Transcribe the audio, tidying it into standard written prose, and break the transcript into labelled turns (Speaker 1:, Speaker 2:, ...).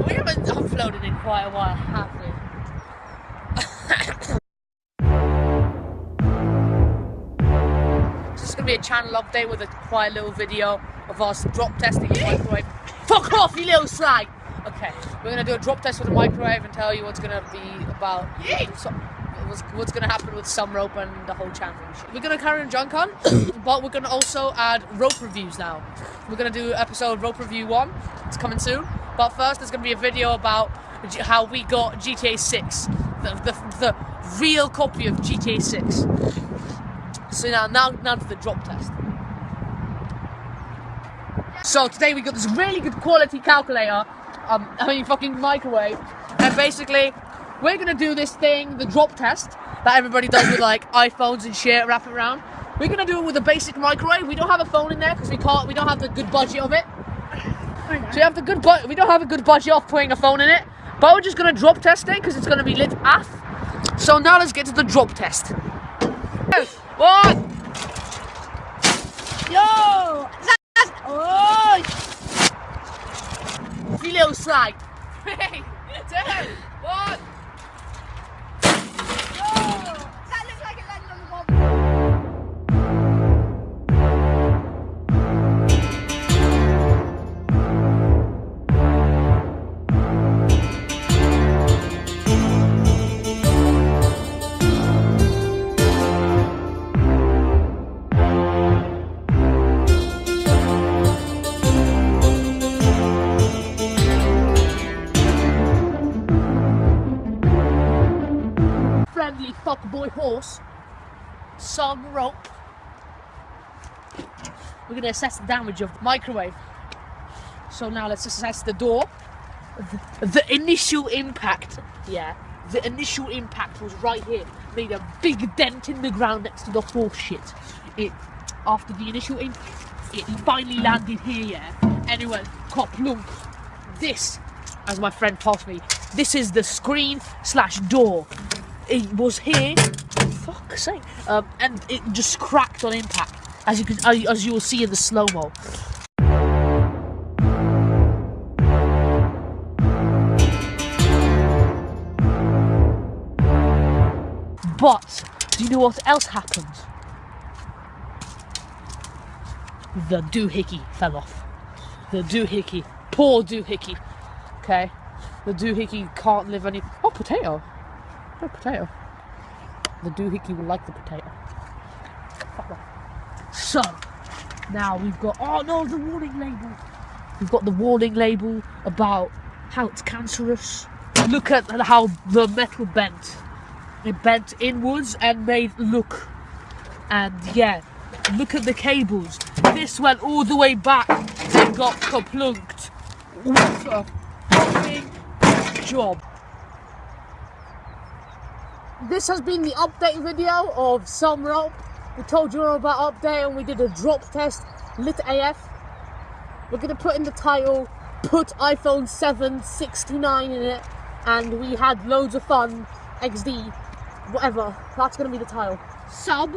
Speaker 1: We haven't uploaded in quite a while, have we? This is going to be a channel update with a quiet little video of us drop testing the microwave. Fuck off, you little slag! Okay, we're going to do a drop test with the microwave and tell you what's going to be about. What's going to happen with Somerope and the whole channel. We're going to carry on junk on, but we're going to also add rope reviews now. We're going to do episode rope review 1. It's coming soon. But first, there's going to be a video about how we got GTA 6, the real copy of GTA 6. So now to the drop test. So today we got this really good quality calculator, fucking microwave, and basically we're gonna do this thing, the drop test that everybody does with like iPhones and shit, wrap it around. We're gonna do it with a basic microwave. We don't have a phone in there because we don't have the good budget of it. So we don't have a good budget of putting a phone in it, but we're just gonna drop test it because it's gonna be lit AF. So now let's get to the drop test. 1.
Speaker 2: Yo!
Speaker 1: Oh! You little slag. 3, 2, 1.
Speaker 2: That looks like it landed on the bottom.
Speaker 1: Friendly fuckboy horse, Somerope. We're gonna assess the damage of the microwave. So now let's assess the door. The initial impact, the initial impact was right here. Made a big dent in the ground next to the horse shit. After the initial impact, it finally landed here, and it went kaplunk. This, as my friend passed me, this is the screen/door. It was here, fuck's sake, and it just cracked on impact, as you will see in the slow-mo. But do you know what else happened? The doohickey fell off. The doohickey, poor doohickey. Okay, the doohickey can't live any. Oh, potato. No potato. The doohickey will like the potato. So, now we've got, oh no, the warning label. We've got the warning label about how it's cancerous. Look at how the metal bent. It bent inwards and made look. And yeah, look at the cables. This went all the way back and got kaplunked. What a big job. This has been the update video of Somerope. We told you all about update and we did a drop test, lit AF. We're going to put in the title, put iPhone 7 69 in it, and we had loads of fun, XD, whatever. That's going to be the title. Sub.